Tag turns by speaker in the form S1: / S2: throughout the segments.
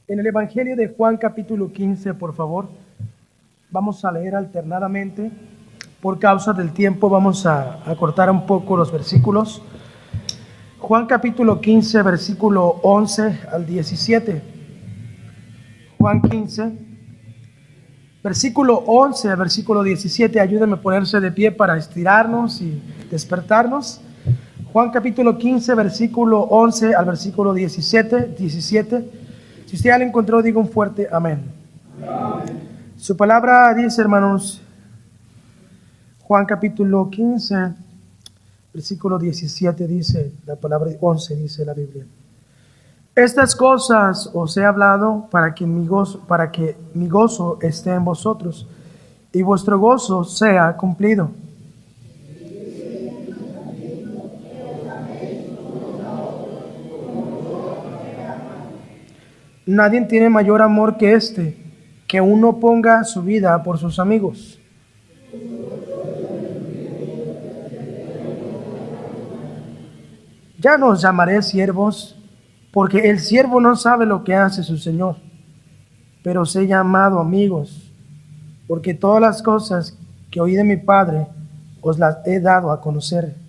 S1: En el Evangelio de Juan capítulo 15, por favor, vamos a leer alternadamente. Por causa del tiempo vamos a cortar un poco los versículos. Juan capítulo 15, versículo 11 al 17. Juan 15, versículo 11 al versículo 17. Ayúdenme a ponerse de pie para estirarnos y despertarnos. Juan capítulo 15, versículo 11 al versículo 17. Si usted ya lo encontró, diga un fuerte amén. Su palabra dice, hermanos, Juan capítulo 15, versículo 17 dice, la palabra 11 dice la Biblia. Estas cosas os he hablado para que mi gozo esté en vosotros y vuestro gozo sea cumplido. Nadie tiene mayor amor que este, que uno ponga su vida por sus amigos. Ya no os llamaré siervos, porque el siervo no sabe lo que hace su Señor, pero os he llamado amigos, porque todas las cosas que oí de mi Padre os las he dado a conocer.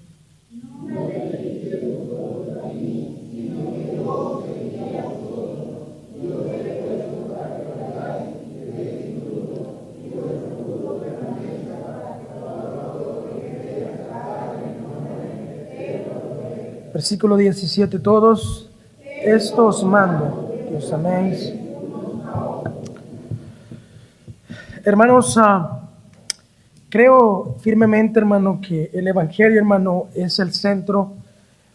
S1: Versículo 17, todos estos mando, que os améis. Hermanos, creo firmemente, hermano, que el Evangelio, hermano, es el centro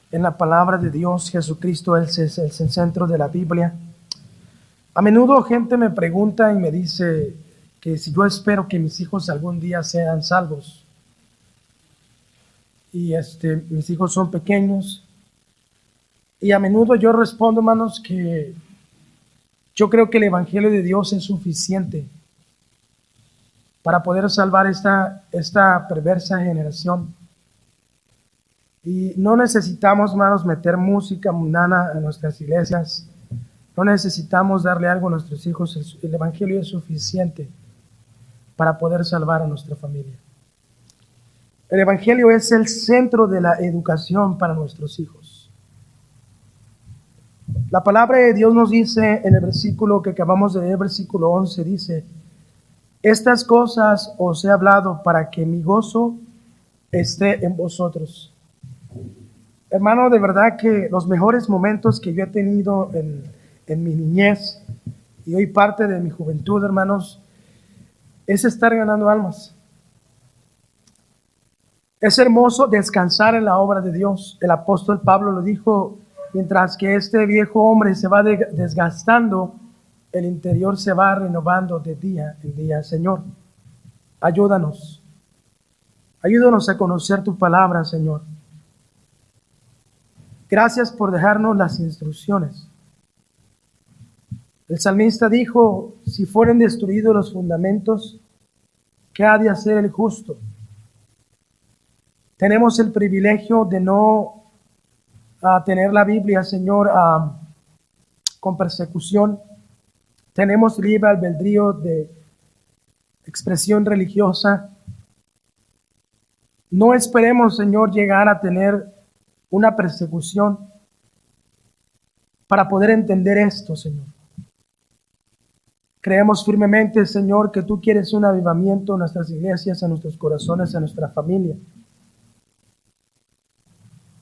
S1: en la palabra de Dios. Jesucristo es el centro de la Biblia. A menudo gente me pregunta y me dice que si yo espero que mis hijos algún día sean salvos. Y mis hijos son pequeños. Y a menudo yo respondo, hermanos, que yo creo que el Evangelio de Dios es suficiente para poder salvar esta perversa generación. Y no necesitamos, hermanos, meter música mundana en nuestras iglesias. No necesitamos darle algo a nuestros hijos. El Evangelio es suficiente para poder salvar a nuestra familia. El Evangelio es el centro de la educación para nuestros hijos. La palabra de Dios nos dice en el versículo que acabamos de leer, versículo 11, dice: estas cosas os he hablado para que mi gozo esté en vosotros. Hermano, de verdad que los mejores momentos que yo he tenido en mi niñez y hoy parte de mi juventud, hermanos, es estar ganando almas. Es hermoso descansar en la obra de Dios. El apóstol Pablo lo dijo: mientras que este viejo hombre se va desgastando, el interior se va renovando de día en día. Señor, ayúdanos. Ayúdanos a conocer tu palabra, Señor. Gracias por dejarnos las instrucciones. El salmista dijo: si fueren destruidos los fundamentos, ¿qué ha de hacer el justo? Tenemos el privilegio de no tener la Biblia, Señor, con persecución. Tenemos libre albedrío de expresión religiosa. No esperemos, Señor, llegar a tener una persecución para poder entender esto, Señor. Creemos firmemente, Señor, que tú quieres un avivamiento en nuestras iglesias, en nuestros corazones, en nuestra familia.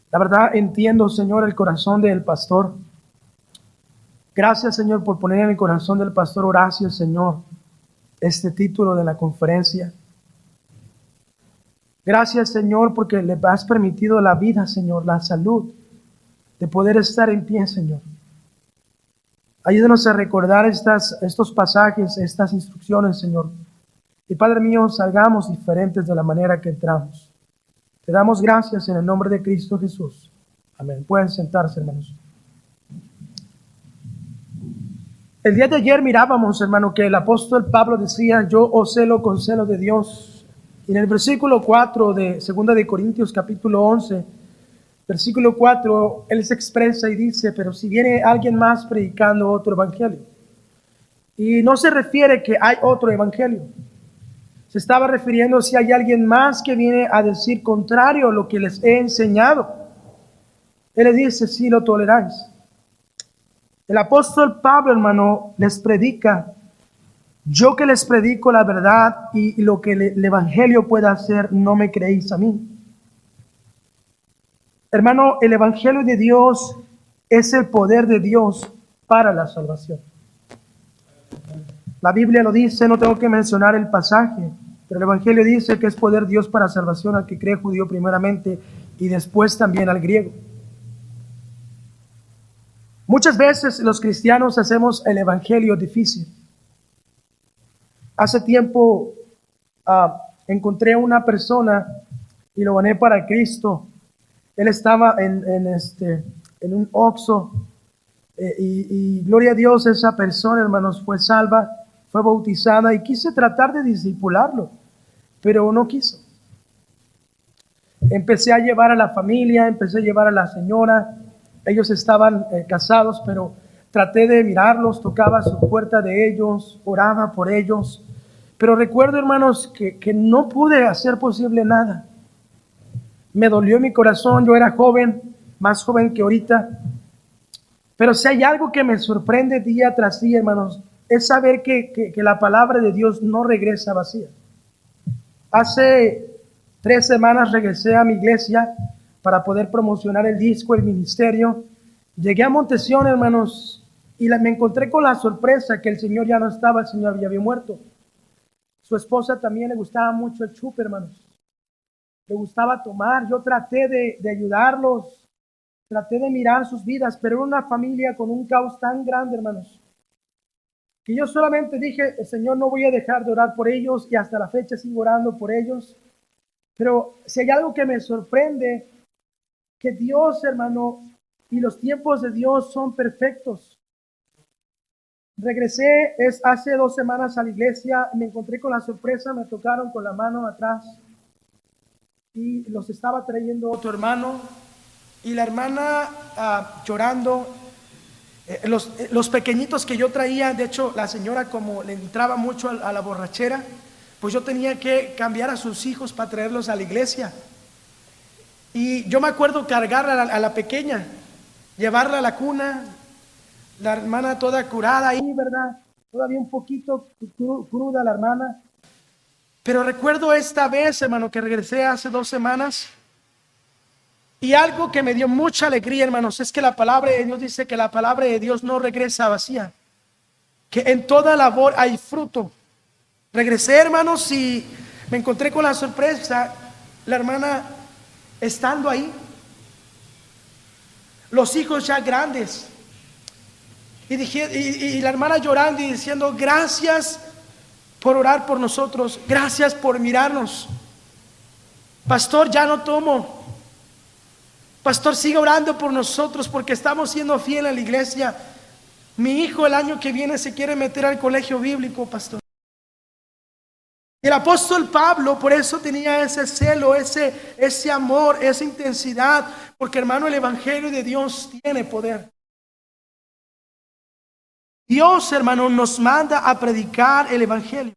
S1: La verdad, entiendo, Señor, el corazón del pastor. Gracias, Señor, por poner en el corazón del pastor Horacio, Señor, este título de la conferencia. Gracias, Señor, porque le has permitido la vida, Señor, la salud, de poder estar en pie, Señor. Ayúdanos a recordar estos pasajes, estas instrucciones, Señor. Y Padre mío, salgamos diferentes de la manera que entramos. Te damos gracias en el nombre de Cristo Jesús. Amén. Pueden sentarse, hermanos. El día de ayer mirábamos, hermano, que el apóstol Pablo decía: yo os celo con celo de Dios. Y en el versículo 4 de 2 de Corintios capítulo 11, versículo 4, él se expresa y dice: pero si viene alguien más predicando otro evangelio, Y no se refiere que hay otro evangelio. Se estaba refiriendo si hay alguien más que viene a decir contrario a lo que les he enseñado. Él les dice, si lo toleráis. El apóstol Pablo, hermano, les predica, yo que les predico la verdad y lo que el evangelio pueda hacer, no me creéis a mí. Hermano, el evangelio de Dios es el poder de Dios para la salvación. La Biblia lo dice, no tengo que mencionar el pasaje, pero el evangelio dice que es poder de Dios para salvación al que cree judío primeramente y después también al griego. Muchas veces los cristianos hacemos el evangelio difícil. Hace tiempo encontré una persona y lo gané para Cristo. Él estaba en un Oxxo y gloria a Dios, esa persona, hermanos, fue salva, fue bautizada y quise tratar de discipularlo, pero no quiso. Empecé a llevar a la familia, empecé a llevar a la señora. Ellos estaban casados, pero traté de mirarlos, tocaba su puerta de ellos, oraba por ellos. Pero recuerdo, hermanos, que no pude hacer posible nada. Me dolió mi corazón, yo era joven, más joven que ahorita. Pero si hay algo que me sorprende día tras día, hermanos, es saber que la palabra de Dios no regresa vacía. Hace 3 semanas regresé a mi iglesia para poder promocionar el disco, el ministerio. Llegué a Montesión, hermanos, y me encontré con la sorpresa que el Señor ya no estaba, el Señor ya había muerto. Su esposa también le gustaba mucho el chupe, hermanos. Le gustaba tomar. Yo traté de ayudarlos, traté de mirar sus vidas, pero era una familia con un caos tan grande, hermanos, que yo solamente dije, Señor, no voy a dejar de orar por ellos, y hasta la fecha sigo orando por ellos. Pero si hay algo que me sorprende, que Dios, hermano, y los tiempos de Dios son perfectos. Regresé hace 2 semanas a la iglesia, me encontré con la sorpresa, me tocaron con la mano atrás y los estaba trayendo otro hermano y la hermana llorando. Los pequeñitos que yo traía, de hecho la señora como le entraba mucho a la borrachera, pues yo tenía que cambiar a sus hijos para traerlos a la iglesia. Y yo me acuerdo cargar a la pequeña, llevarla a la cuna, la hermana toda curada ahí, ¿verdad? Todavía un poquito cruda la hermana. Pero recuerdo esta vez, hermano, que regresé hace 2 semanas. Y algo que me dio mucha alegría, hermanos, es que la palabra de Dios dice que la palabra de Dios no regresa vacía. Que en toda labor hay fruto. Regresé, hermanos, y me encontré con la sorpresa, la hermana estando ahí. Los hijos ya grandes. Y la hermana llorando y diciendo, gracias por orar por nosotros, gracias por mirarnos. Pastor, ya no tomo. Pastor, sigue orando por nosotros porque estamos siendo fieles a la iglesia. Mi hijo el año que viene se quiere meter al colegio bíblico, pastor. Y el apóstol Pablo por eso tenía ese celo, ese amor, esa intensidad, porque hermano, el evangelio de Dios tiene poder. Dios, hermano, nos manda a predicar el evangelio.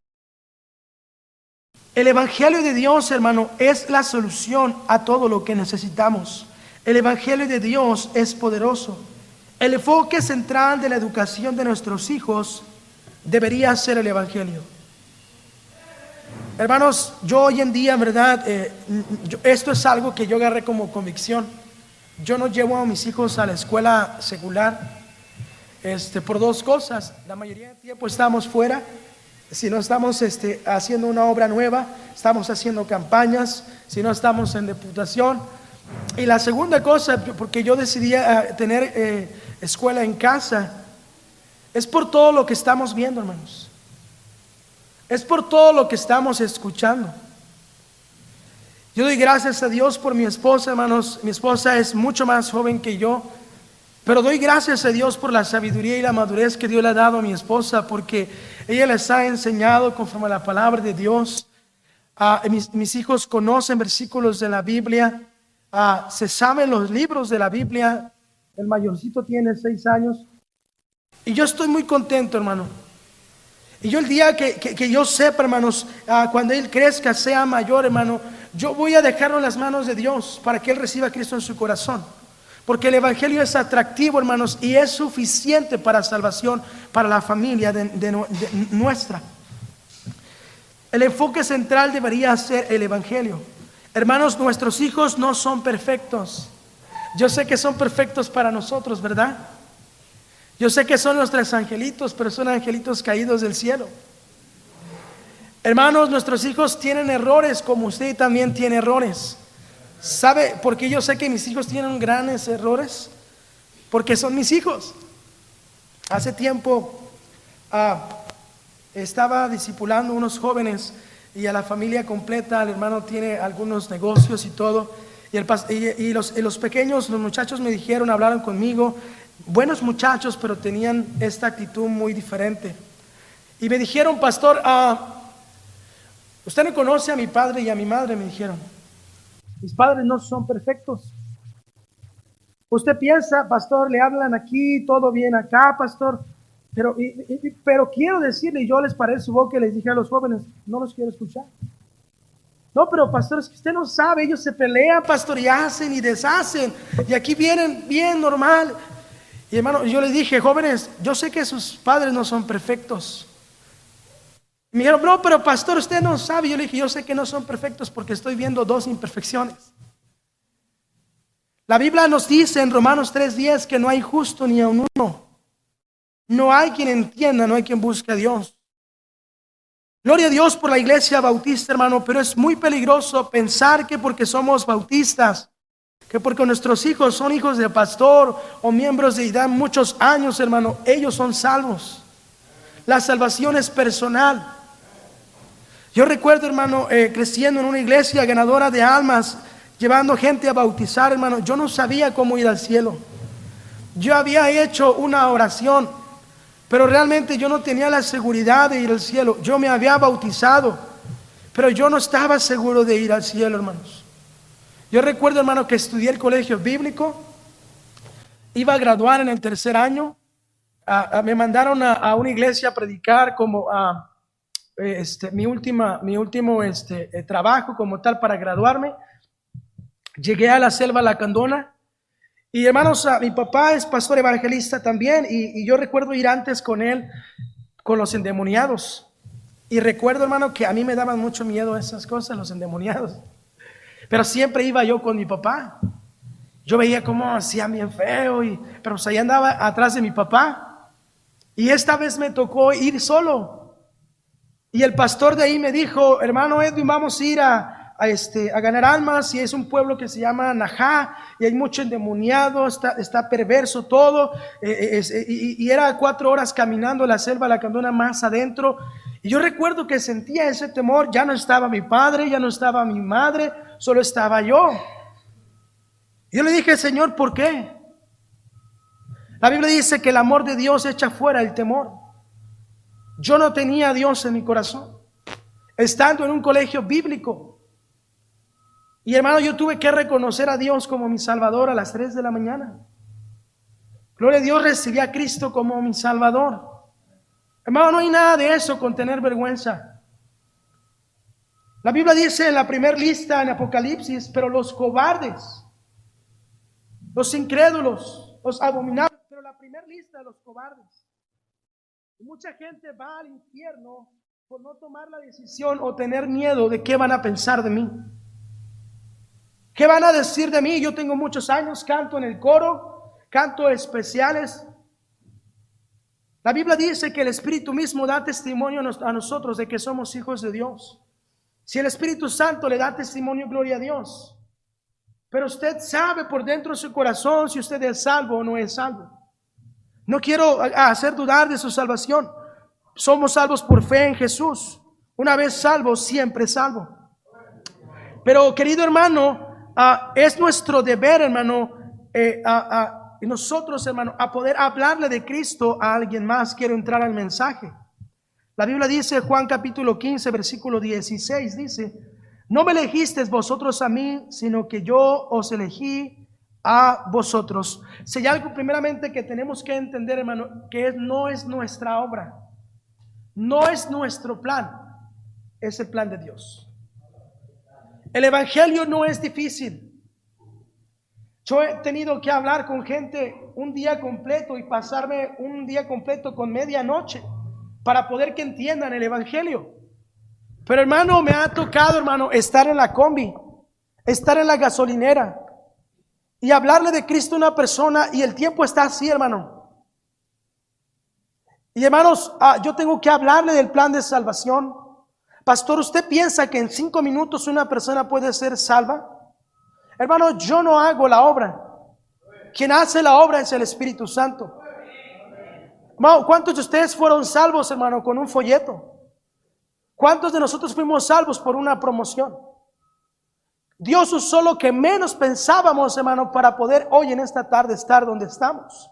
S1: El evangelio de Dios, hermano, es la solución a todo lo que necesitamos. El evangelio de Dios es poderoso. El enfoque central de la educación de nuestros hijos debería ser el evangelio. Hermanos, yo hoy en día, en verdad, esto es algo que yo agarré como convicción. Yo no llevo a mis hijos a la escuela secular. Por 2 cosas. La mayoría del tiempo estamos fuera. Si no estamos haciendo una obra nueva, estamos haciendo campañas. Si no estamos en deputación. Y la segunda cosa, porque yo decidí tener escuela en casa, es por todo lo que estamos viendo, hermanos. Es por todo lo que estamos escuchando. Yo doy gracias a Dios por mi esposa, hermanos. Mi esposa es mucho más joven que yo. Pero doy gracias a Dios por la sabiduría y la madurez que Dios le ha dado a mi esposa, porque ella les ha enseñado conforme a la palabra de Dios. Mis hijos conocen versículos de la Biblia, se saben los libros de la Biblia. El mayorcito tiene 6 años. Y yo estoy muy contento, hermano. Y yo el día que yo sepa, hermanos, cuando Él crezca, sea mayor, hermano, yo voy a dejarlo en las manos de Dios para que Él reciba a Cristo en su corazón. Porque el Evangelio es atractivo, hermanos, y es suficiente para salvación, para la familia de nuestra. El enfoque central debería ser el Evangelio. Hermanos, nuestros hijos no son perfectos. Yo sé que son perfectos para nosotros, ¿verdad? Yo sé que son nuestros angelitos, pero son angelitos caídos del cielo. Hermanos, nuestros hijos tienen errores como usted también tiene errores. ¿Sabe por qué yo sé que mis hijos tienen grandes errores? Porque son mis hijos. Hace tiempo estaba discipulando unos jóvenes y a la familia completa. El hermano tiene algunos negocios y todo. Y los pequeños, los muchachos me dijeron, hablaron conmigo. Buenos muchachos, pero tenían esta actitud muy diferente. Y me dijeron, pastor, usted no conoce a mi padre y a mi madre, me dijeron. Mis padres no son perfectos. Usted piensa, pastor, le hablan aquí, todo bien acá, pastor. Pero quiero decirle, yo les paré su boca y les dije a los jóvenes, no los quiero escuchar. No, pero pastor, es que usted no sabe, ellos se pelean, pastor, y hacen y deshacen. Y aquí vienen bien normal. Y hermano, yo les dije, jóvenes, yo sé que sus padres no son perfectos. Me dijeron, no, pero pastor, usted no sabe. Yo le dije, yo sé que no son perfectos porque estoy viendo dos imperfecciones. La Biblia nos dice en Romanos 3:10 que no hay justo ni aun uno. No hay quien entienda, no hay quien busque a Dios. Gloria a Dios por la iglesia bautista, hermano, pero es muy peligroso pensar que porque somos bautistas, que porque nuestros hijos son hijos de pastor o miembros de edad muchos años, hermano, ellos son salvos. La salvación es personal. Yo recuerdo, hermano, creciendo en una iglesia ganadora de almas, llevando gente a bautizar, hermano. Yo no sabía cómo ir al cielo. Yo había hecho una oración, pero realmente yo no tenía la seguridad de ir al cielo. Yo me había bautizado, pero yo no estaba seguro de ir al cielo, hermanos. Yo recuerdo, hermano, que estudié el colegio bíblico, iba a graduar en el tercer año, me mandaron a una iglesia a predicar como mi último trabajo como tal para graduarme. Llegué a la Selva Lacandona y, hermanos, mi papá es pastor evangelista también y yo recuerdo ir antes con él con los endemoniados. Y recuerdo, hermano, que a mí me daban mucho miedo esas cosas, los endemoniados. Pero siempre iba yo con mi papá. Yo veía cómo hacían bien feo, pero pues ahí andaba atrás de mi papá. Y esta vez me tocó ir solo. Y el pastor de ahí me dijo, hermano Edwin, vamos a ir a ganar almas. Y es un pueblo que se llama Najá, y hay mucho endemoniado, está perverso todo. Y era 4 horas caminando la selva Lacandona más adentro. Y yo recuerdo que sentía ese temor. Ya no estaba mi padre, ya no estaba mi madre, solo estaba yo. Yo le dije, Señor, ¿por qué? La Biblia dice que el amor de Dios echa fuera el temor. Yo no tenía a Dios en mi corazón, estando en un colegio bíblico. Y, hermano, yo tuve que reconocer a Dios como mi Salvador a las 3 de la mañana. Gloria a Dios, recibí a Cristo como mi Salvador. Hermano, no hay nada de eso con tener vergüenza. La Biblia dice en la primera lista en Apocalipsis, pero los cobardes, los incrédulos, los abominables, pero la primera lista de los cobardes. Y mucha gente va al infierno por no tomar la decisión o tener miedo de qué van a pensar de mí. ¿Qué van a decir de mí? Yo tengo muchos años, canto en el coro, canto especiales. La Biblia dice que el Espíritu mismo da testimonio a nosotros de que somos hijos de Dios. Si el Espíritu Santo le da testimonio, gloria a Dios. Pero usted sabe por dentro de su corazón si usted es salvo o no es salvo. No quiero hacer dudar de su salvación. Somos salvos por fe en Jesús. Una vez salvo, siempre salvo. Pero, querido hermano, es nuestro deber, hermano, nosotros, hermano, a poder hablarle de Cristo a alguien más. Quiero entrar al mensaje. La Biblia dice, Juan capítulo 15, versículo 16, dice: no me elegisteis vosotros a mí, sino que yo os elegí a vosotros. Si hay algo primeramente que tenemos que entender, hermano, que no es nuestra obra. no es nuestro plan, es el plan de Dios. El evangelio no es difícil. Yo he tenido que hablar con gente un día completo y pasarme un día completo con medianoche para poder que entiendan el evangelio. Pero hermano, me ha tocado, hermano, estar en la combi, estar en la gasolinera y hablarle de Cristo a una persona, y el tiempo está así, hermano. Y hermanos, yo tengo que hablarle del plan de salvación. Pastor, ¿usted piensa que en 5 minutos una persona puede ser salva? Hermano, yo no hago la obra. Quien hace la obra es el Espíritu Santo. Hermano, ¿cuántos de ustedes fueron salvos, hermano, con un folleto? ¿Cuántos de nosotros fuimos salvos por una promoción? Dios usó lo que menos pensábamos, hermano, para poder hoy en esta tarde estar donde estamos.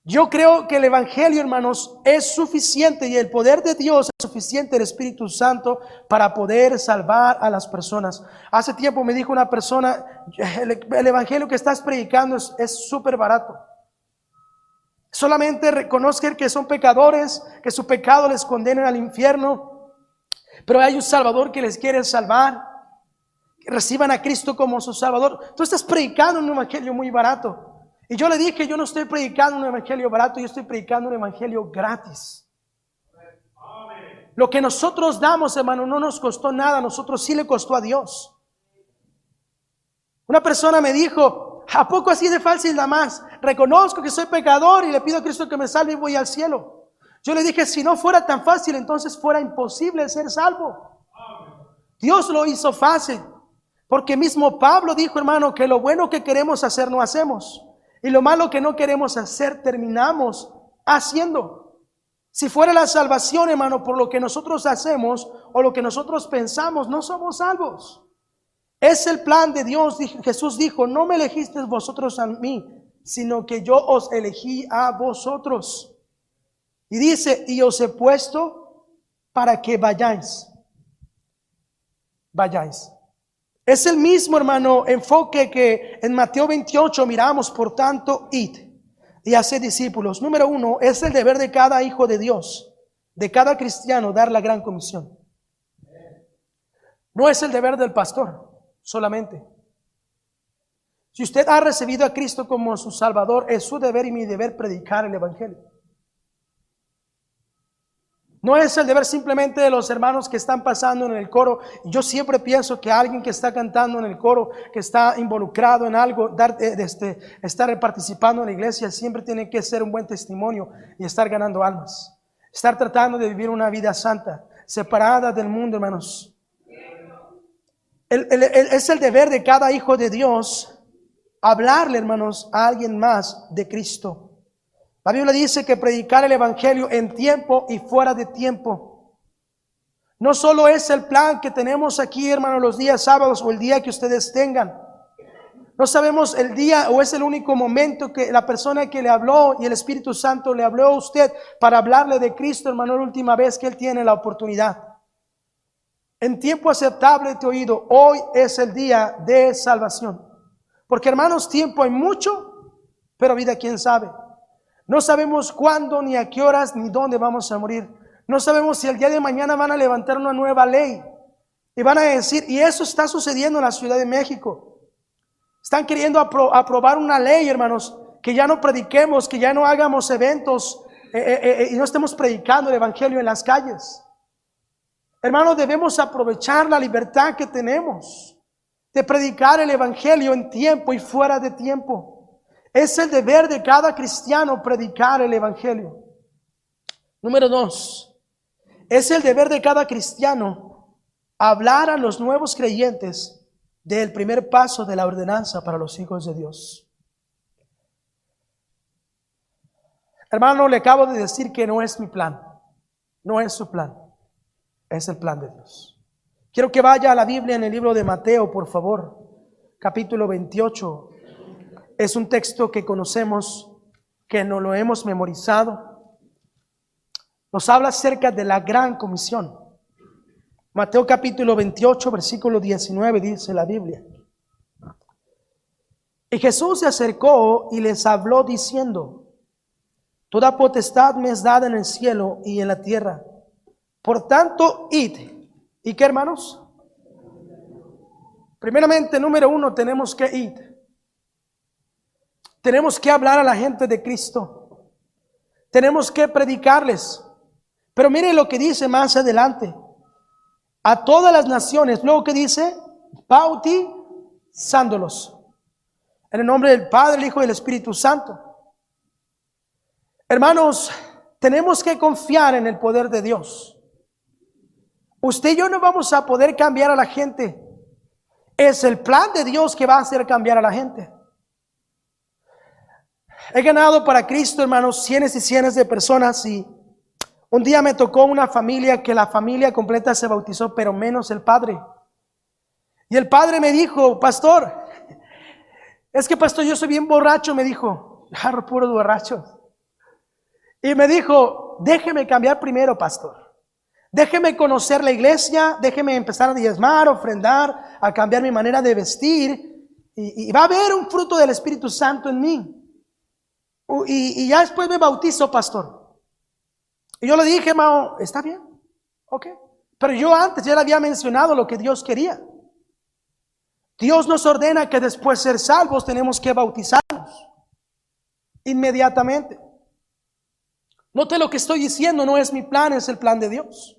S1: Yo creo que el evangelio, hermanos, es suficiente, y el poder de Dios es suficiente, el Espíritu Santo, para poder salvar a las personas. Hace tiempo me dijo una persona: el evangelio que estás predicando es súper barato. Solamente reconozcan que son pecadores, que su pecado les condena al infierno, pero hay un Salvador que les quiere salvar. Que reciban a Cristo como su Salvador. Tú estás predicando un evangelio muy barato. Y yo le dije: yo no estoy predicando un evangelio barato, yo estoy predicando un evangelio gratis. Lo que nosotros damos, hermano, no nos costó nada, a nosotros sí le costó a Dios. Una persona me dijo: ¿a poco así de fácil da más? Reconozco que soy pecador y le pido a Cristo que me salve y voy al cielo. Yo le dije: si no fuera tan fácil, entonces fuera imposible ser salvo. Dios lo hizo fácil, porque mismo Pablo dijo, hermano, que lo bueno que queremos hacer no hacemos, y lo malo que no queremos hacer terminamos haciendo. Si fuera la salvación, hermano, por lo que nosotros hacemos o lo que nosotros pensamos, no somos salvos. Es el plan de Dios. Jesús dijo: no me elegisteis vosotros a mí, sino que yo os elegí a vosotros. Y dice: y os he puesto para que vayáis. Vayáis. Es el mismo, hermano, enfoque que en Mateo 28 miramos. Por tanto, id y haced discípulos. Número 1, es el deber de cada hijo de Dios, de cada cristiano, dar la gran comisión. No es el deber del pastor solamente. Si usted ha recibido a Cristo como su Salvador, es su deber y mi deber predicar el evangelio. No es el deber simplemente de los hermanos que están pasando en el coro. Yo siempre pienso que alguien que está cantando en el coro, que está involucrado en algo, estar participando en la iglesia, siempre tiene que ser un buen testimonio y estar ganando almas. Estar tratando de vivir una vida santa, separada del mundo, hermanos. Es el deber de cada hijo de Dios hablarle, hermanos, a alguien más de Cristo. La Biblia dice que predicar el evangelio en tiempo y fuera de tiempo. No solo es el plan que tenemos aquí, hermanos, los días sábados o el día que ustedes tengan. No sabemos el día o es el único momento que la persona que le habló y el Espíritu Santo le habló a usted para hablarle de Cristo, hermano, la última vez que él tiene la oportunidad. En tiempo aceptable te he oído. Hoy es el día de salvación. Porque, hermanos, tiempo hay mucho, pero vida quién sabe. No sabemos cuándo, ni a qué horas, ni dónde vamos a morir. No sabemos si el día de mañana van a levantar una nueva ley y van a decir, y eso está sucediendo en la Ciudad de México. Están queriendo aprobar una ley, hermanos, que ya no prediquemos, que ya no hagamos eventos y no estemos predicando el evangelio en las calles. Hermanos, debemos aprovechar la libertad que tenemos de predicar el evangelio en tiempo y fuera de tiempo. Es el deber de cada cristiano predicar el evangelio. Número 2, es el deber de cada cristiano hablar a los nuevos creyentes del primer paso de la ordenanza para los hijos de Dios. Hermano, le acabo de decir que no es mi plan, no es su plan, es el plan de Dios. Quiero que vaya a la Biblia en el libro de Mateo, por favor, capítulo 28. Es un texto que conocemos, que no lo hemos memorizado. Nos habla acerca de la gran comisión. Mateo capítulo 28, versículo 19, dice la Biblia. Y Jesús se acercó y les habló diciendo: Toda potestad me es dada en el cielo y en la tierra. Por tanto, id. ¿Y qué, hermanos? Primeramente, número uno, tenemos que ir. Tenemos que hablar a la gente de Cristo. Tenemos que predicarles. Pero mire lo que dice más adelante. A todas las naciones. Luego que dice, bautizándolos. En el nombre del Padre, el Hijo y del Espíritu Santo. Hermanos, tenemos que confiar en el poder de Dios. Usted y yo no vamos a poder cambiar a la gente. Es el plan de Dios que va a hacer cambiar a la gente. He ganado para Cristo, hermanos, cientos y cientos de personas, y un día me tocó una familia que la familia completa se bautizó, pero menos el padre. Y el padre me dijo, pastor, es que pastor, yo soy bien borracho, me dijo, jarro puro borracho. Y me dijo, déjeme cambiar primero, pastor. Déjeme conocer la iglesia, déjeme empezar a diezmar, ofrendar, a cambiar mi manera de vestir, y va a haber un fruto del Espíritu Santo en mí. Y ya después me bautizo, pastor. Y yo le dije, Mao, está bien, ok. Pero yo antes ya le había mencionado lo que Dios quería. Dios nos ordena que después de ser salvos tenemos que bautizarnos inmediatamente. Note lo que estoy diciendo, no es mi plan, es el plan de Dios.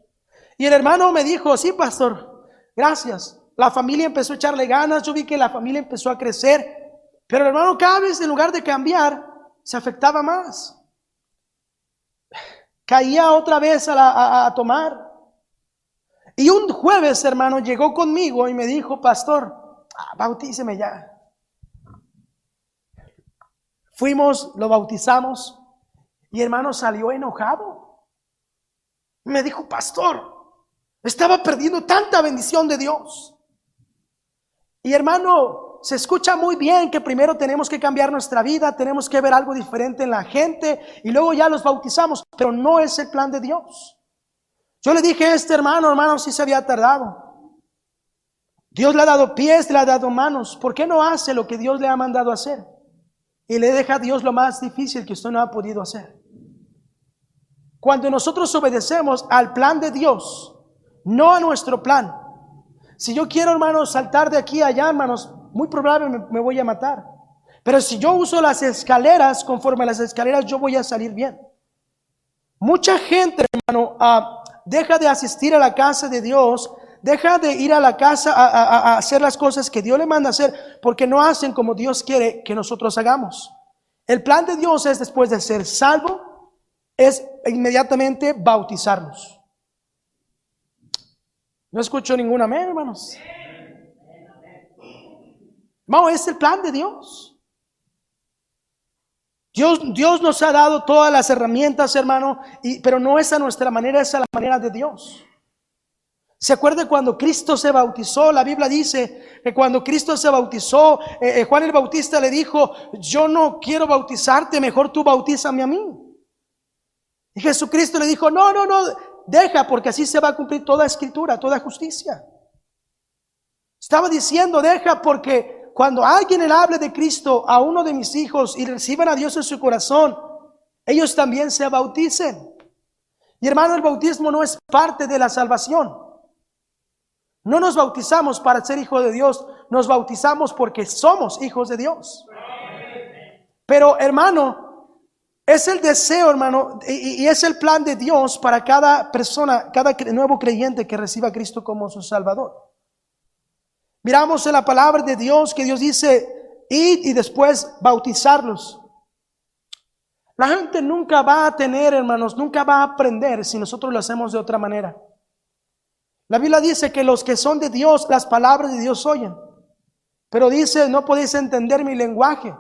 S1: Y el hermano me dijo, sí, pastor, gracias. La familia empezó a echarle ganas, yo vi que la familia empezó a crecer. Pero el hermano cada vez, en lugar de cambiar, se afectaba más. Caía otra vez a tomar. Y un jueves, hermano, llegó conmigo y me dijo, pastor, bautíceme ya. Fuimos, lo bautizamos. Y hermano salió enojado. Me dijo, pastor, estaba perdiendo tanta bendición de Dios. Y hermano, se escucha muy bien que primero tenemos que cambiar nuestra vida, tenemos que ver algo diferente en la gente y luego ya los bautizamos, pero no es el plan de Dios. Yo le dije a este hermano, sí se había tardado. Dios le ha dado pies, le ha dado manos. ¿Por qué no hace lo que Dios le ha mandado hacer? Y le deja a Dios lo más difícil que usted no ha podido hacer. Cuando nosotros obedecemos al plan de Dios, no a nuestro plan. Si yo quiero, hermanos, saltar de aquí a allá, hermanos, muy probablemente me voy a matar. Pero si yo uso las escaleras, conforme a las escaleras, yo voy a salir bien. Mucha gente, hermano, deja de asistir a la casa de Dios, deja de ir a la casa a hacer las cosas que Dios le manda hacer, porque no hacen como Dios quiere que nosotros hagamos. El plan de Dios es, después de ser salvo, es inmediatamente bautizarnos. No escucho ningún amén, hermanos. No, es el plan de Dios. Dios nos ha dado todas las herramientas, hermano, pero no es a nuestra manera, es a la manera de Dios. ¿Se acuerda cuando Cristo se bautizó? La Biblia dice que cuando Cristo se bautizó, Juan el Bautista le dijo, yo no quiero bautizarte, mejor tú bautízame a mí. Y Jesucristo le dijo, no, deja, porque así se va a cumplir toda escritura, toda justicia. Estaba diciendo, deja, porque cuando alguien le hable de Cristo a uno de mis hijos y reciban a Dios en su corazón, ellos también se bauticen. Y hermano, el bautismo no es parte de la salvación. No nos bautizamos para ser hijos de Dios, nos bautizamos porque somos hijos de Dios. Pero hermano, es el deseo, hermano, y es el plan de Dios para cada persona, cada nuevo creyente que reciba a Cristo como su Salvador. Miramos en la palabra de Dios que Dios dice, id y después bautizarlos. La gente nunca va a tener, hermanos, nunca va a aprender si nosotros lo hacemos de otra manera. La Biblia dice que los que son de Dios, las palabras de Dios oyen. Pero dice, no podéis entender mi lenguaje.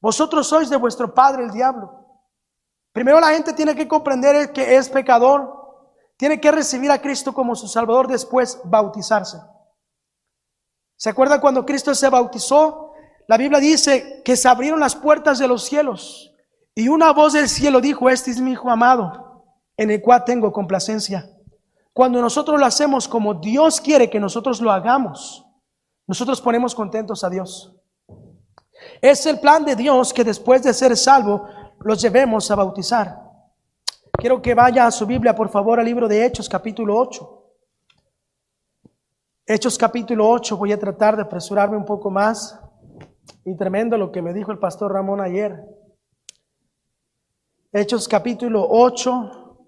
S1: Vosotros sois de vuestro padre el diablo. Primero la gente tiene que comprender que es pecador. Tiene que recibir a Cristo como su Salvador, después bautizarse. ¿Se acuerda cuando Cristo se bautizó? La Biblia dice que se abrieron las puertas de los cielos y una voz del cielo dijo, este es mi Hijo amado, en el cual tengo complacencia. Cuando nosotros lo hacemos como Dios quiere que nosotros lo hagamos, nosotros ponemos contentos a Dios. Es el plan de Dios que después de ser salvo, los llevemos a bautizar. Quiero que vaya a su Biblia, por favor, al libro de Hechos, capítulo 8. Hechos, capítulo 8. Voy a tratar de apresurarme un poco más. Y tremendo lo que me dijo el pastor Ramón ayer. Hechos, capítulo 8,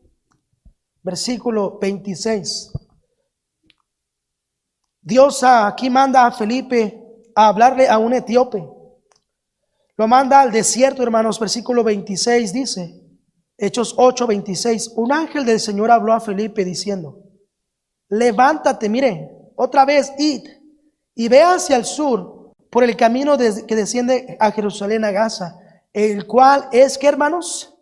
S1: versículo 26. Dios aquí manda a Felipe a hablarle a un etíope. Lo manda al desierto, hermanos. Versículo 26 dice, Hechos 8, 26. Un ángel del Señor habló a Felipe diciendo, levántate, mire, otra vez id y ve hacia el sur por el camino que desciende a Jerusalén, a Gaza, el cual es, ¿qué, hermanos?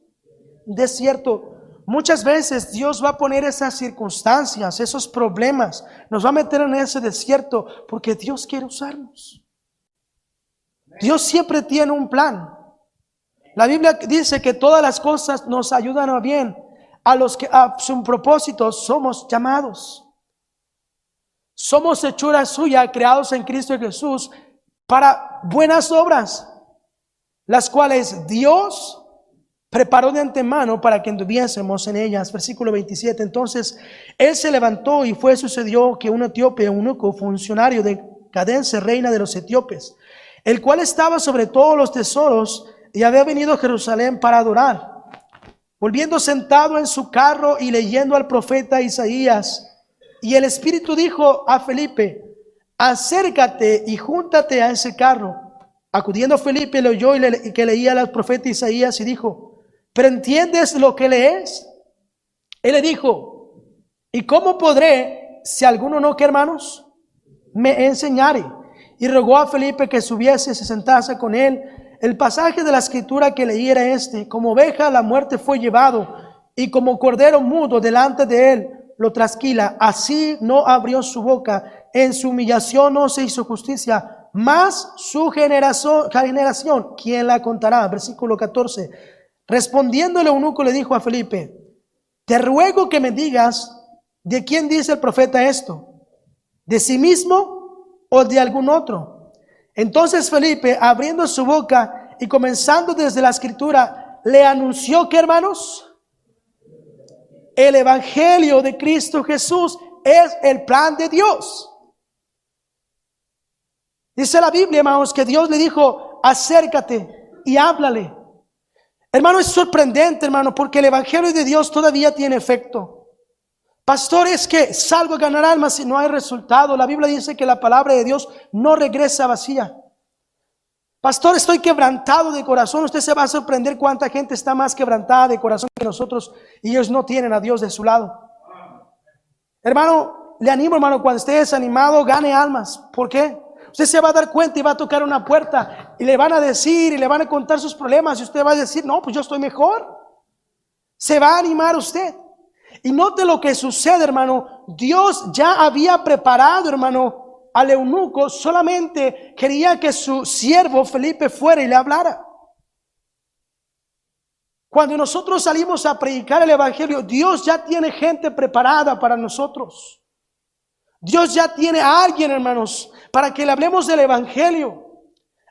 S1: Desierto. Muchas veces Dios va a poner esas circunstancias, esos problemas, nos va a meter en ese desierto porque Dios quiere usarnos. Dios siempre tiene un plan. La Biblia dice que todas las cosas nos ayudan a bien a los que a su propósito somos llamados. Somos hechura suya, creados en Cristo Jesús para buenas obras, las cuales Dios preparó de antemano para que anduviésemos en ellas. Versículo 27. Entonces él se levantó y sucedió que un etíope, un eunuco, funcionario de Candace, reina de los etíopes, el cual estaba sobre todos los tesoros y había venido a Jerusalén para adorar, volviendo sentado en su carro y leyendo al profeta Isaías. Y el Espíritu dijo a Felipe, acércate y júntate a ese carro. Acudiendo Felipe, le oyó y que leía al profeta Isaías y dijo, ¿pero entiendes lo que lees? Él le dijo, ¿y cómo podré si alguno no, que hermanos, me enseñare? Y rogó a Felipe que subiese y se sentase con él. El pasaje de la escritura que leí era este: como oveja a la muerte fue llevado, y como cordero mudo delante de él lo trasquila, así no abrió su boca. En su humillación no se hizo justicia, mas su generación, ¿quién la contará? Versículo 14. Respondiendo el eunuco le dijo a Felipe, te ruego que me digas, ¿de quién dice el profeta esto? ¿De sí mismo o de algún otro? Entonces Felipe, abriendo su boca y comenzando desde la escritura, le anunció, ¿qué, hermanos? El evangelio de Cristo Jesús es el plan de Dios. Dice la Biblia, hermanos, que Dios le dijo, acércate y háblale. Hermano, es sorprendente, hermano, porque el evangelio de Dios todavía tiene efecto. Pastor, es que salgo a ganar almas y no hay resultado. La Biblia dice que la palabra de Dios no regresa vacía. Pastor, estoy quebrantado de corazón. Usted se va a sorprender cuánta gente está más quebrantada de corazón que nosotros y ellos no tienen a Dios de su lado. Hermano, le animo, hermano, cuando esté desanimado, gane almas. ¿Por qué? Usted se va a dar cuenta y va a tocar una puerta y le van a decir y le van a contar sus problemas y usted va a decir, no, pues yo estoy mejor. Se va a animar usted. Y note lo que sucede, hermano. Dios ya había preparado, hermano, al eunuco. Solamente quería que su siervo Felipe fuera y le hablara. Cuando nosotros salimos a predicar el evangelio, Dios ya tiene gente preparada para nosotros. Dios ya tiene a alguien, hermanos, para que le hablemos del evangelio.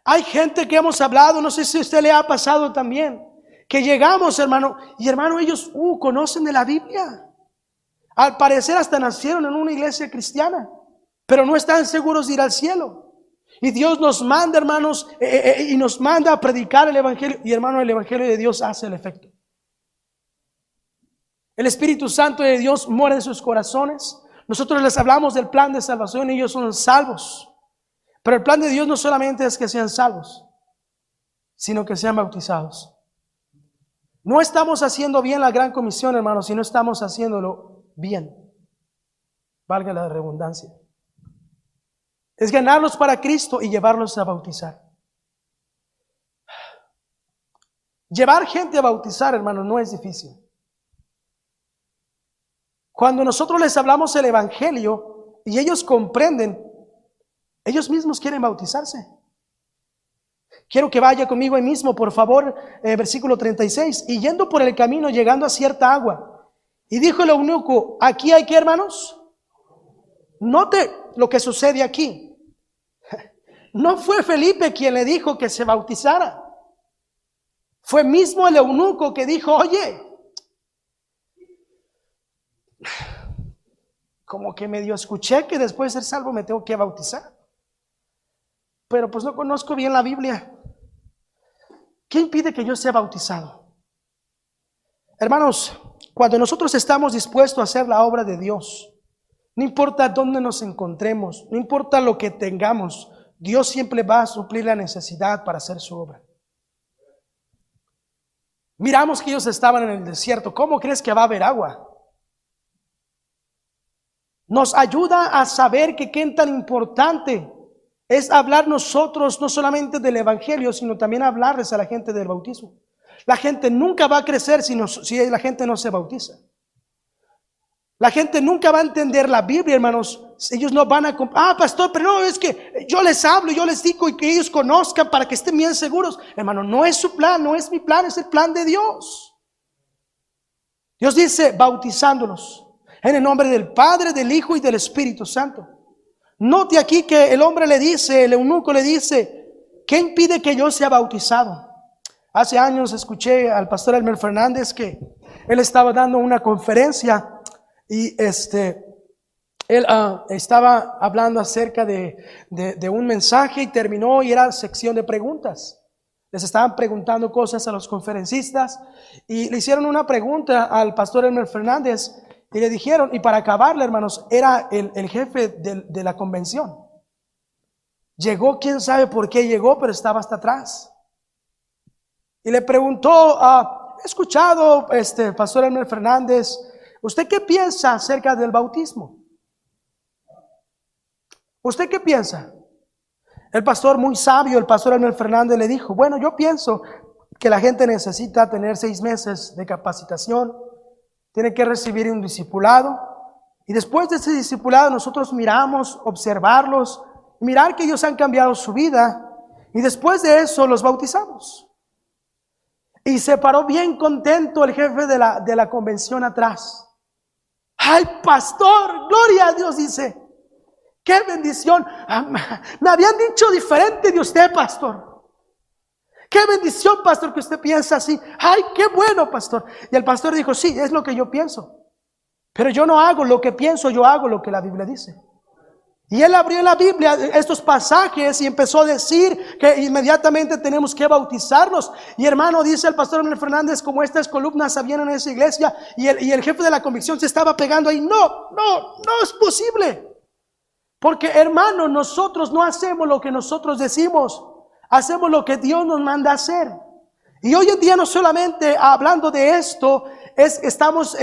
S1: Hay gente que hemos hablado, no sé si a usted le ha pasado también, que llegamos, hermano, y hermano, ellos conocen de la Biblia. Al parecer hasta nacieron en una iglesia cristiana, pero no están seguros de ir al cielo. Y Dios nos manda, hermanos, y nos manda a predicar el evangelio. Y hermano, el evangelio de Dios hace el efecto. El Espíritu Santo de Dios mora en sus corazones. Nosotros les hablamos del plan de salvación y ellos son salvos. Pero el plan de Dios no solamente es que sean salvos, sino que sean bautizados. No estamos haciendo bien la gran comisión, hermanos, si no estamos haciéndolo bien. Valga la redundancia. Es ganarlos para Cristo y llevarlos a bautizar. Llevar gente a bautizar, hermanos, no es difícil. Cuando nosotros les hablamos el evangelio y ellos comprenden, ellos mismos quieren bautizarse. Quiero que vaya conmigo ahí mismo, por favor, versículo 36. Y yendo por el camino, llegando a cierta agua, y dijo el eunuco, aquí hay que, hermanos. Note lo que sucede aquí. No fue Felipe quien le dijo que se bautizara. Fue mismo el eunuco que dijo, oye, como que medio escuché que después de ser salvo me tengo que bautizar, pero pues no conozco bien la Biblia. ¿Qué impide que yo sea bautizado? Hermanos, cuando nosotros estamos dispuestos a hacer la obra de Dios, no importa dónde nos encontremos, no importa lo que tengamos, Dios siempre va a suplir la necesidad para hacer su obra. Miramos que ellos estaban en el desierto. ¿Cómo crees que va a haber agua? Nos ayuda a saber que qué tan importante es hablar nosotros no solamente del evangelio, sino también hablarles a la gente del bautismo. La gente nunca va a crecer si la gente no se bautiza. La gente nunca va a entender la Biblia, hermanos. Ellos no van a... pastor, pero no, es que yo les hablo, yo les digo y que ellos conozcan para que estén bien seguros. Hermano, no es su plan, no es mi plan, es el plan de Dios. Dios dice, bautizándolos en el nombre del Padre, del Hijo y del Espíritu Santo. Note aquí que el hombre le dice, el eunuco le dice, ¿qué impide que yo sea bautizado? Hace años escuché al pastor Elmer Fernández que él estaba dando una conferencia y él estaba hablando acerca de un mensaje y terminó y era sección de preguntas. Les estaban preguntando cosas a los conferencistas y le hicieron una pregunta al pastor Elmer Fernández y le dijeron, y para acabarle, hermanos, era el jefe de la convención. Llegó, quién sabe por qué llegó, pero estaba hasta atrás. Y le preguntó, he escuchado, pastor Elmer Fernández, ¿usted qué piensa acerca del bautismo? ¿Usted qué piensa? El pastor, muy sabio, el pastor Elmer Fernández le dijo, bueno, yo pienso que la gente necesita tener 6 meses de capacitación, tiene que recibir un discipulado, y después de ese discipulado nosotros miramos, observarlos, mirar que ellos han cambiado su vida, y después de eso los bautizamos. Y se paró bien contento el jefe de la convención atrás. ¡Ay, pastor! ¡Gloria a Dios! Dice. ¡Qué bendición! Me habían dicho diferente de usted, pastor. ¡Qué bendición, pastor, que usted piensa así! ¡Ay, qué bueno, pastor! Y el pastor dijo, sí, es lo que yo pienso. Pero yo no hago lo que pienso, yo hago lo que la Biblia dice. Y él abrió la Biblia, estos pasajes, y empezó a decir que inmediatamente tenemos que bautizarnos. Y hermano, dice el pastor Manuel Fernández, como estas columnas habían en esa iglesia, y el jefe de la convicción se estaba pegando ahí. No es posible. Porque hermano, nosotros no hacemos lo que nosotros decimos, hacemos lo que Dios nos manda a hacer. Y hoy en día no solamente hablando de esto, estamos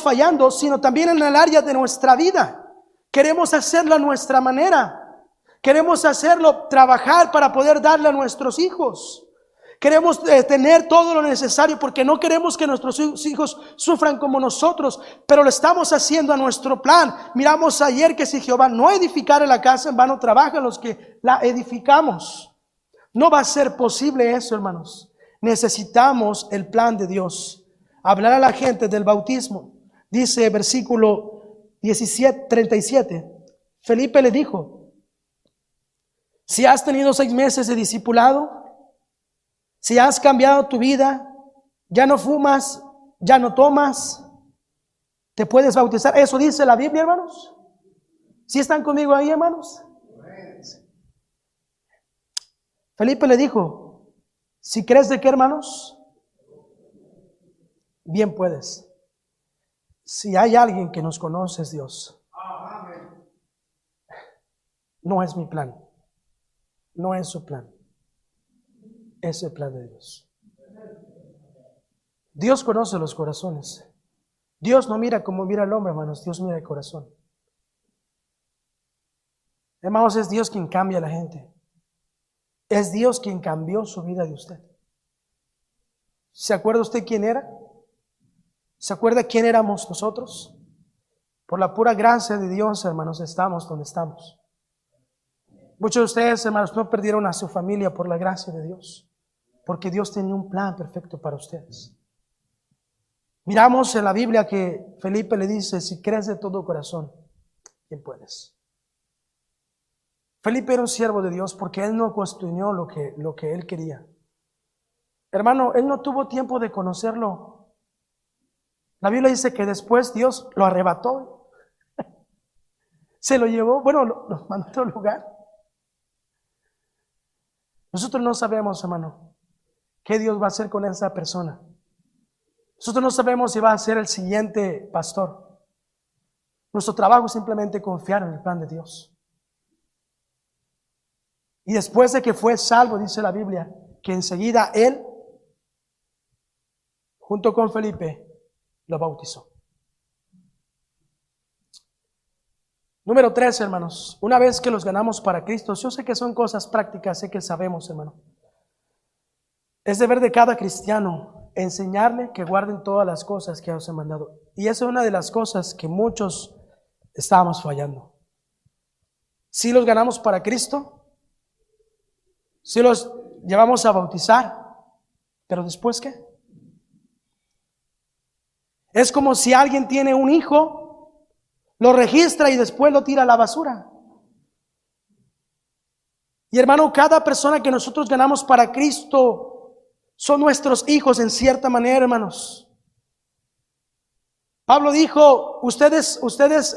S1: fallando, sino también en el área de nuestra vida. Queremos hacerlo a nuestra manera. Queremos hacerlo, trabajar para poder darle a nuestros hijos. Queremos tener todo lo necesario porque no queremos que nuestros hijos sufran como nosotros, pero lo estamos haciendo a nuestro plan. Miramos ayer que si Jehová no edificare la casa, en vano trabajan los que la edificamos. No va a ser posible eso, hermanos. Necesitamos el plan de Dios. Hablar a la gente del bautismo. Dice versículo 37. Felipe le dijo, si has tenido 6 meses de discipulado, si has cambiado tu vida, ya no fumas, ya no tomas, te puedes bautizar. Eso dice la Biblia, hermanos. ¿Sí están conmigo ahí, hermanos? Felipe le dijo, si crees de qué, hermanos, bien puedes. Si hay alguien que nos conoce es Dios. No es mi plan, no es su plan. Es el plan de Dios. Dios conoce los corazones. Dios no mira como mira el hombre, hermanos. Dios mira el corazón. Hermanos, es Dios quien cambia a la gente. Es Dios quien cambió su vida de usted. ¿Se acuerda usted quién era? ¿Se acuerda quién éramos nosotros? Por la pura gracia de Dios, hermanos, estamos donde estamos. Muchos de ustedes, hermanos, no perdieron a su familia por la gracia de Dios, porque Dios tenía un plan perfecto para ustedes. Miramos en la Biblia que Felipe le dice, si crees de todo corazón, bien puedes. Felipe era un siervo de Dios porque él no cuestionó lo que él quería. Hermano, él no tuvo tiempo de conocerlo. La Biblia dice que después Dios lo arrebató, se lo llevó, bueno, lo mandó a otro lugar. Nosotros no sabemos, hermano, qué Dios va a hacer con esa persona. Nosotros no sabemos si va a ser el siguiente pastor. Nuestro trabajo es simplemente confiar en el plan de Dios. Y después de que fue salvo, dice la Biblia, que enseguida él, junto con Felipe, lo bautizó. Número 3, hermanos. Una vez que los ganamos para Cristo, yo sé que son cosas prácticas, sé que sabemos, hermano. Es deber de cada cristiano enseñarle que guarden todas las cosas que os he mandado. Y esa es una de las cosas que muchos estábamos fallando. Si los ganamos para Cristo, si los llevamos a bautizar, pero después ¿qué? Es como si alguien tiene un hijo, lo registra y después lo tira a la basura. Y hermano, cada persona que nosotros ganamos para Cristo son nuestros hijos en cierta manera, hermanos. Pablo dijo, ustedes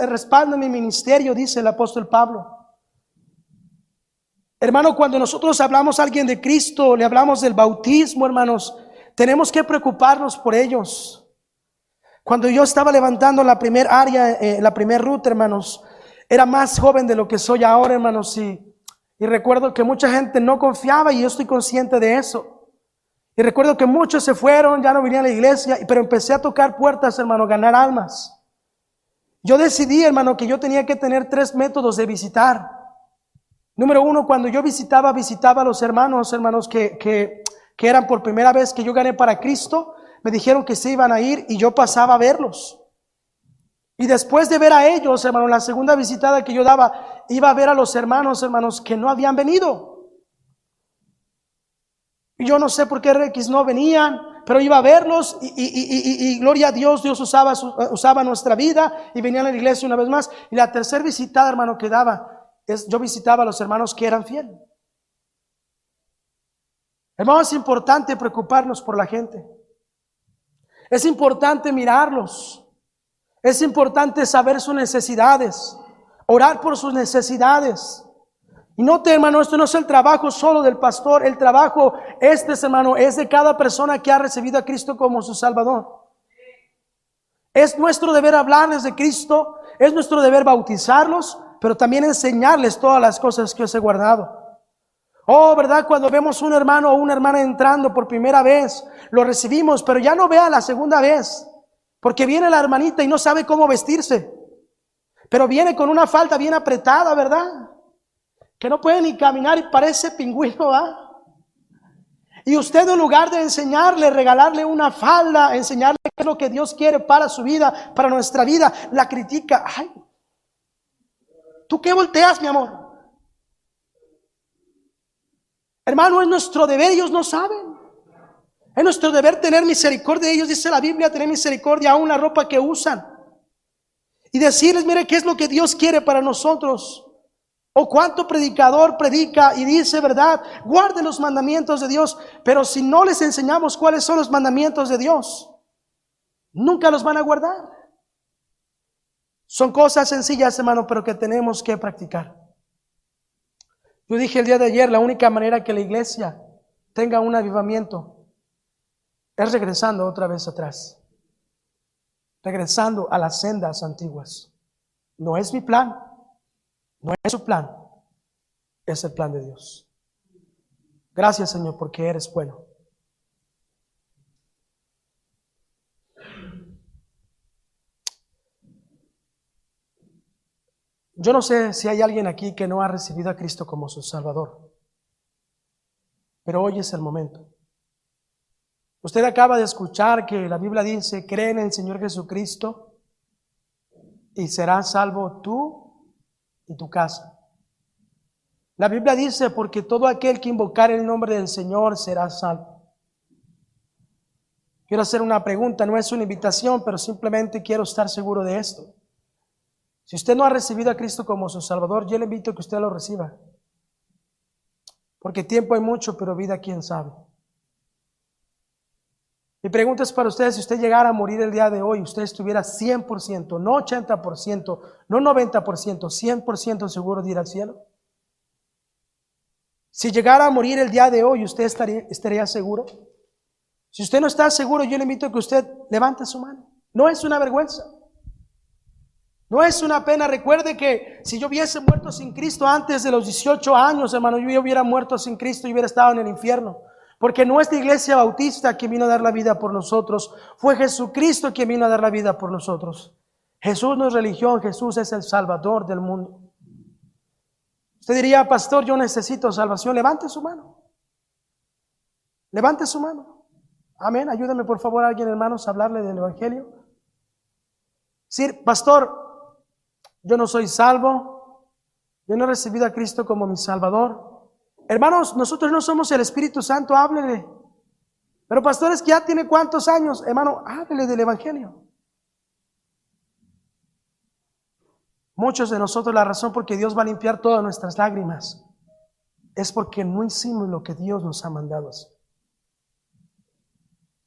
S1: respaldan mi ministerio, dice el apóstol Pablo. Hermano, cuando nosotros hablamos a alguien de Cristo, le hablamos del bautismo, hermanos, tenemos que preocuparnos por ellos. Cuando yo estaba levantando la primera área, la primera ruta, hermanos, era más joven de lo que soy ahora, hermanos, y recuerdo que mucha gente no confiaba y yo estoy consciente de eso. Y recuerdo que muchos se fueron, ya no venían a la iglesia, pero empecé a tocar puertas, hermano, ganar almas. Yo decidí, hermano, que yo tenía que tener 3 métodos de visitar. Número 1, cuando yo visitaba a los hermanos que eran por primera vez que yo gané para Cristo, me dijeron que se iban a ir y yo pasaba a verlos. Y después de ver a ellos, hermano, la segunda visitada que yo daba, iba a ver a los hermanos que no habían venido. Y yo no sé por qué X no venían, pero iba a verlos y gloria a Dios, Dios usaba nuestra vida y venían a la iglesia una vez más. Y la tercera visitada, hermano, que daba, yo visitaba a los hermanos que eran fieles. Hermano, es importante preocuparnos por la gente. Es importante mirarlos. Es importante saber sus necesidades, orar por sus necesidades. Y note, hermano, esto no es el trabajo solo del pastor, el trabajo hermano, es de cada persona que ha recibido a Cristo como su Salvador. Es nuestro deber hablarles de Cristo, es nuestro deber bautizarlos, pero también enseñarles todas las cosas que os he guardado. Oh, ¿verdad? Cuando vemos un hermano o una hermana entrando por primera vez, lo recibimos, pero ya no vea la segunda vez, porque viene la hermanita y no sabe cómo vestirse, pero viene con una falda bien apretada, ¿verdad? Que no puede ni caminar y parece pingüino, ¿va? Y usted, en lugar de enseñarle, regalarle una falda, enseñarle qué es lo que Dios quiere para su vida, para nuestra vida, la critica. Ay, ¿tú qué volteas, mi amor? Hermano, es nuestro deber, ellos no saben. Es nuestro deber tener misericordia de ellos, dice la Biblia, tener misericordia aún la ropa que usan. Y decirles, mire, qué es lo que Dios quiere para nosotros. O cuánto predicador predica y dice, verdad, guarden los mandamientos de Dios, pero si no les enseñamos cuáles son los mandamientos de Dios, nunca los van a guardar. Son cosas sencillas, hermano, pero que tenemos que practicar. Yo dije el día de ayer, la única manera que la iglesia tenga un avivamiento es regresando otra vez atrás, regresando a las sendas antiguas. No es mi plan, no es su plan, es el plan de Dios. Gracias, Señor, porque eres bueno. Yo no sé si hay alguien aquí que no ha recibido a Cristo como su Salvador, pero hoy es el momento. Usted acaba de escuchar que la Biblia dice, cree en el Señor Jesucristo y serás salvo tú y tu casa. La Biblia dice, porque todo aquel que invocar el nombre del Señor será salvo. Quiero hacer una pregunta, no es una invitación, pero simplemente quiero estar seguro de esto. Si usted no ha recibido a Cristo como su Salvador, yo le invito a que usted lo reciba. Porque tiempo hay mucho, pero vida quién sabe. Mi pregunta es para ustedes: si usted llegara a morir el día de hoy, usted estuviera 100%, no 80%, no 90%, 100% seguro de ir al cielo. Si llegara a morir el día de hoy, ¿usted estaría seguro? Si usted no está seguro, yo le invito a que usted levante su mano. No es una vergüenza, no es una pena. Recuerde que si yo hubiese muerto sin Cristo antes de los 18 años, hermano, yo hubiera muerto sin Cristo y hubiera estado en el infierno. Porque no es la iglesia bautista quien vino a dar la vida por nosotros, fue Jesucristo quien vino a dar la vida por nosotros. Jesús no es religión, Jesús es el Salvador del mundo. Usted diría: pastor, yo necesito salvación. Levante su mano. Levante su mano. Amén. Ayúdame por favor alguien, hermanos, a hablarle del Evangelio. Sí, pastor, yo no soy salvo. Yo no he recibido a Cristo como mi Salvador. Hermanos, nosotros no somos el Espíritu Santo, háblele. Pero pastores, que ya tiene ¿cuántos años? Hermano, háblele del Evangelio. Muchos de nosotros, la razón por que Dios va a limpiar todas nuestras lágrimas es porque no hicimos lo que Dios nos ha mandado hacer.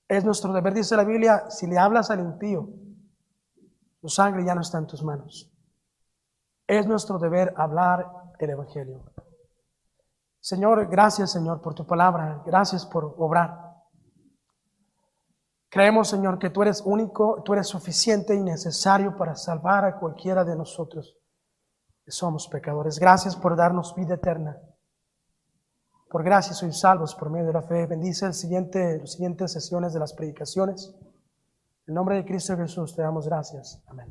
S1: Es nuestro deber, dice la Biblia: si le hablas al impío, su sangre ya no está en tus manos. Es nuestro deber hablar el Evangelio. Señor, gracias, Señor, por tu palabra. Gracias por obrar. Creemos, Señor, que tú eres único, tú eres suficiente y necesario para salvar a cualquiera de nosotros que somos pecadores. Gracias por darnos vida eterna. Por gracia sois salvos por medio de la fe. Bendice las siguientes sesiones de las predicaciones. En nombre de Cristo Jesús te damos gracias. Amén.